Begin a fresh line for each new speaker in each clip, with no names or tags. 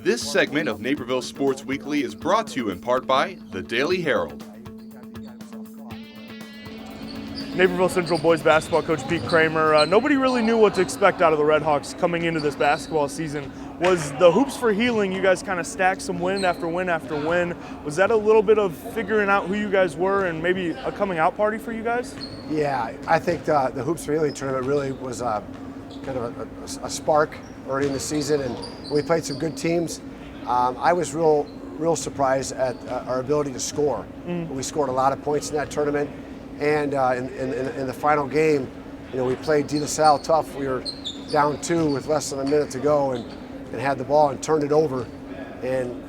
This segment of Naperville Sports Weekly is brought to you in part by the Daily Herald.
Naperville Central boys basketball coach Pete Kramer. Nobody really knew what to expect out of the Redhawks coming into this basketball season. Was the hoops for healing? You guys kind of stacked some win after win after win. Was that a little bit of figuring out who you guys were and maybe a coming out party for you guys?
Yeah, I think the hoops for healing tournament really was kind of a spark early in the season, and we played some good teams. I was real surprised at our ability to score. We scored a lot of points in that tournament. And in the final game, we played De La Salle tough. We were down 2 with less than a minute to go and had the ball and turned it over. And,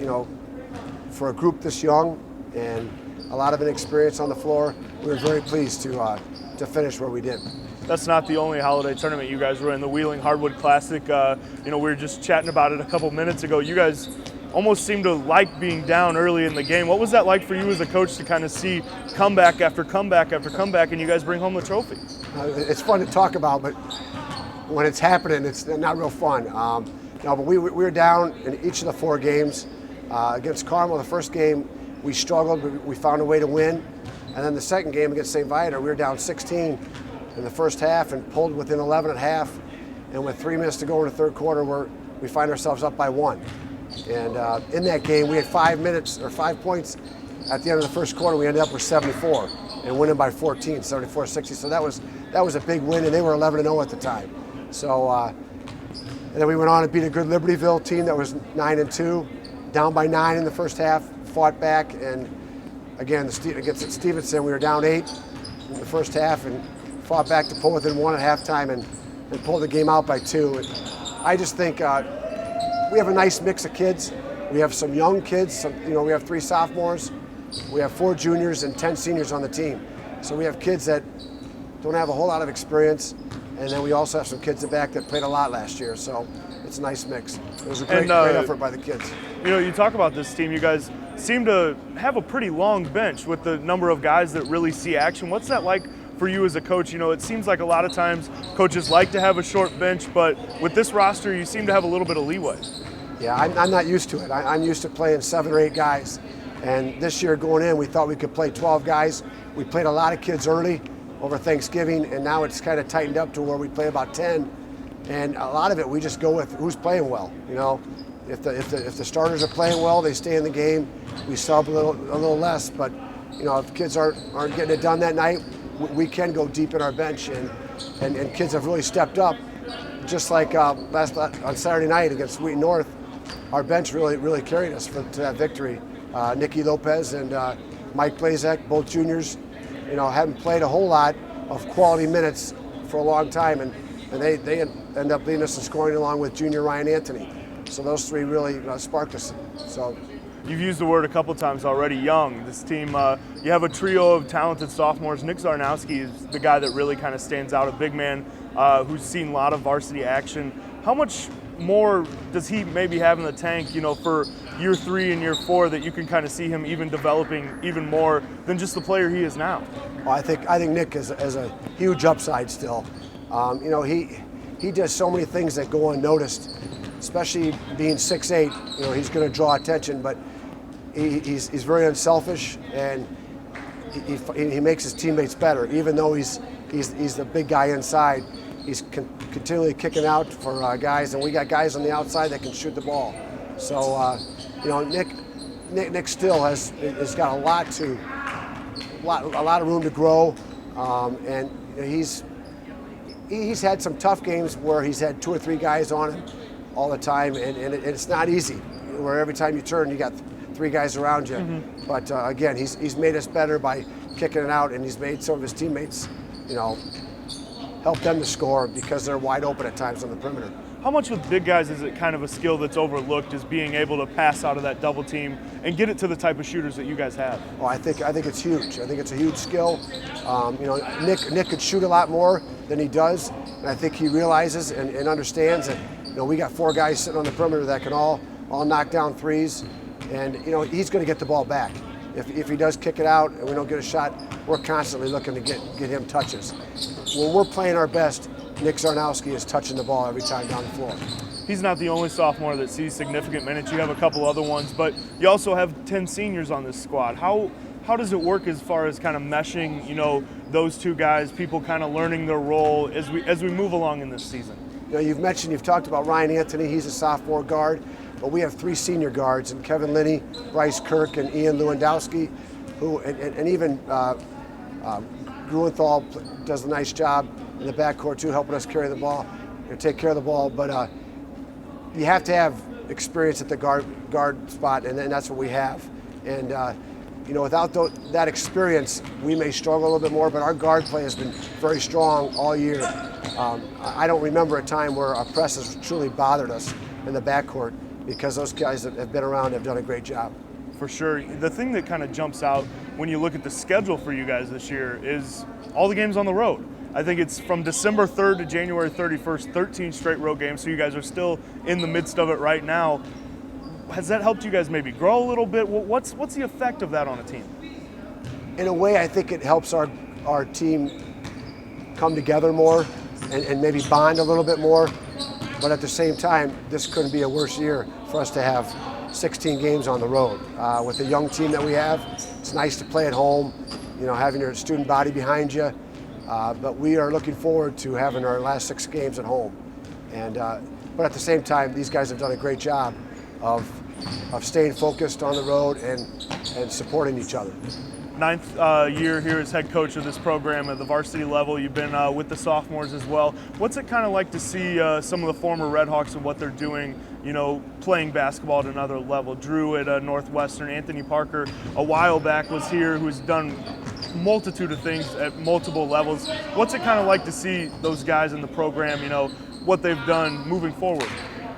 for a group this young and a lot of inexperience on the floor, we were very pleased to finish where we did.
That's not the only holiday tournament you guys were in. The Wheeling Hardwood Classic, we were just chatting about it a couple minutes ago. You guys almost seemed to like being down early in the game. What was that like for you as a coach to kind of see comeback after comeback after comeback and you guys bring home the trophy?
It's fun to talk about, but when it's happening, it's not real fun. But we were down in each of the 4 games. Against Carmel, the first game, we struggled, but we found a way to win. And then the second game against St. Viator, we were down 16 in the first half and pulled within 11 at half. And with 3 minutes to go in the third quarter, we find ourselves up by 1. And in that game, we had 5 points at the end of the first quarter. We ended up with 74 and winning by 14, 74-60. So that was a big win, and they were 11-0 at the time. So and then we went on and beat a good Libertyville team that was 9-2, down by 9 in the first half, fought back, and again against Stevenson, we were down 8 in the first half and fought back to pull within 1 at halftime and pull the game out by 2. And I just think we have a nice mix of kids. We have some young kids. We have 3 sophomores. We have 4 juniors and 10 seniors on the team. So we have kids that don't have a whole lot of experience, and then we also have some kids in the back that played a lot last year. So it's a nice mix. It was a great effort by the kids.
You talk about this team. You guys seem to have a pretty long bench with the number of guys that really see action. What's that like for you as a coach? It seems like a lot of times coaches like to have a short bench, but with this roster, you seem to have a little bit of leeway.
Yeah, I'm not used to it. I'm used to playing 7 or 8 guys. And this year going in, we thought we could play 12 guys. We played a lot of kids early over Thanksgiving, and now it's kind of tightened up to where we play about 10. And a lot of it, we just go with who's playing well. If the starters are playing well, they stay in the game. We sub a little less, but if kids aren't getting it done that night, we can go deep in our bench, and kids have really stepped up. Just like on Saturday night against Wheaton North, our bench really carried us to that victory. Nicky Lopez and Mike Blazek, both juniors, haven't played a whole lot of quality minutes for a long time, and they end up leading us in scoring along with junior Ryan Anthony. So those 3 really sparked us. So
you've used the word a couple times already, young. This team, you have a trio of talented sophomores. Nick Zarnowski is the guy that really kind of stands out, a big man who's seen a lot of varsity action. How much more does he maybe have in the tank, for year 3 and year 4 that you can kind of see him even developing even more than just the player he is now?
Well, I think Nick has a huge upside still. He does so many things that go unnoticed, especially being 6'8". He's going to draw attention, but he's very unselfish, and he makes his teammates better. Even though he's the big guy inside, he's continually kicking out for guys, and we got guys on the outside that can shoot the ball. So Nick still has got a lot of room to grow, and he's had some tough games where he's had 2 or 3 guys on him all the time, and it's not easy. Where every time you turn, you got 3 guys around you. Mm-hmm. But again, he's made us better by kicking it out, and he's made some of his teammates, help them to score because they're wide open at times on the perimeter.
How much with big guys is it kind of a skill that's overlooked, is being able to pass out of that double team and get it to the type of shooters that you guys have?
Well, I think it's huge. I think it's a huge skill. Nick could shoot a lot more than he does, and I think he realizes and understands that we got 4 guys sitting on the perimeter that can all knock down threes, and he's going to get the ball back. If he does kick it out and we don't get a shot, we're constantly looking to get him touches. When we're playing our best, Nick Zarnowski is touching the ball every time down the floor.
he's not the only sophomore that sees significant minutes. You have a couple other ones, but you also have 10 seniors on this squad. How does it work as far as kind of meshing, those two guys, people kind of learning their role as we move along in this season?
You've talked about Ryan Anthony. He's a sophomore guard, but we have 3 senior guards, and Kevin Linney, Bryce Kirk, and Ian Lewandowski, who and even Gruenthal does a nice job in the backcourt too, helping us carry the ball or take care of the ball. But you have to have experience at the guard spot, and that's what we have. And without that experience, we may struggle a little bit more. But our guard play has been very strong all year. I don't remember a time where our press has truly bothered us in the backcourt, because those guys that have been around have done a great job.
For sure. The thing that kind of jumps out when you look at the schedule for you guys this year is all the games on the road. I think it's from December 3rd to January 31st, 13 straight road games, so you guys are still in the midst of it right now. Has that helped you guys maybe grow a little bit? What's the effect of that on a team?
In a way, I think it helps our team come together more and maybe bond a little bit more. But at the same time, this couldn't be a worse year for us to have 16 games on the road. With the young team that we have, it's nice to play at home, having your student body behind you. But we are looking forward to having our last 6 games at home. But at the same time, these guys have done a great job of staying focused on the road and supporting each other.
9th year here as head coach of this program at the varsity level. You've been with the sophomores as well. What's it kind of like to see some of the former Redhawks and what they're doing, playing basketball at another level? Drew at Northwestern, Anthony Parker a while back was here, who's done multitude of things at multiple levels. What's it kind of like to see those guys in the program, what they've done moving forward?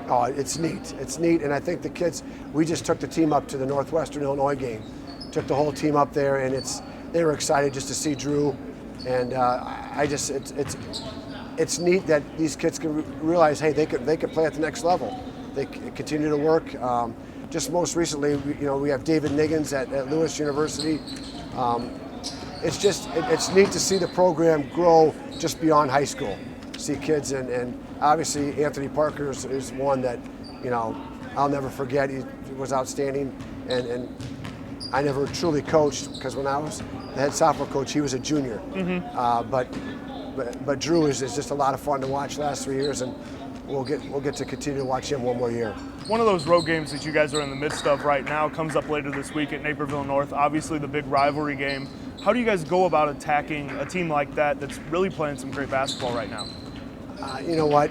Oh, it's neat. It's neat, and I think the kids, we just took the team up to the Northwestern Illinois game. Took the whole team up there, and they were excited just to see Drew, and it's neat that these kids can realize, hey, they could play at the next level. They continue to work. Just most recently, we have David Niggins at Lewis University. It's neat to see the program grow just beyond high school. See kids, and obviously Anthony Parker is one that I'll never forget. He was outstanding, and I never truly coached, because when I was the head sophomore coach, he was a junior. Mm-hmm. But Drew is just a lot of fun to watch the last 3 years, and we'll get to continue to watch him one more year.
One of those road games that you guys are in the midst of right now comes up later this week at Naperville North, obviously the big rivalry game. How do you guys go about attacking a team like that that's really playing some great basketball right now?
You know what?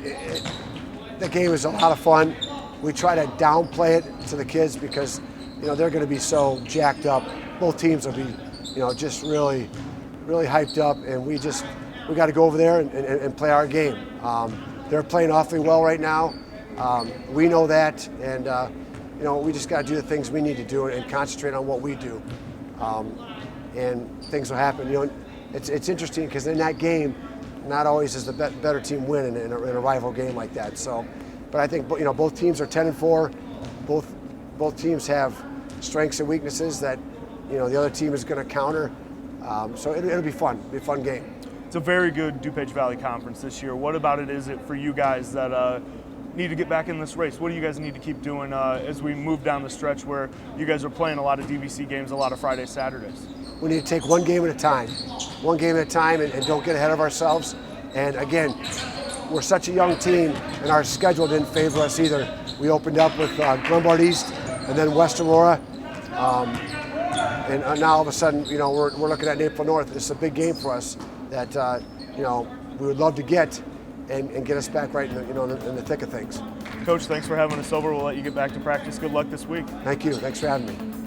The game is a lot of fun. We try to downplay it to the kids, because they're going to be so jacked up. Both teams will be, just really, really hyped up, and we got to go over there and play our game. They're playing awfully well right now. We know that, and we just got to do the things we need to do and concentrate on what we do, and things will happen. It's interesting, because in that game, not always is the better team win in a rival game like that. So, but I think both teams are 10-4. Both teams have strengths and weaknesses that the other team is going to counter. So it'll be fun. It'll be a fun game.
It's a very good DuPage Valley Conference this year. What about it is it for you guys that need to get back in this race? What do you guys need to keep doing as we move down the stretch where you guys are playing a lot of DVC games, a lot of Fridays, Saturdays?
We need to take one game at a time. One game at a time, and don't get ahead of ourselves. And again, we're such a young team, and our schedule didn't favor us either. We opened up with Glenbard East and then West Aurora. And now all of a sudden, we're looking at Naperville North. It's a big game for us that we would love to get and get us back right in the thick of things.
Coach, thanks for having us over. We'll let you get back to practice. Good luck this week.
Thank you. Thanks for having me.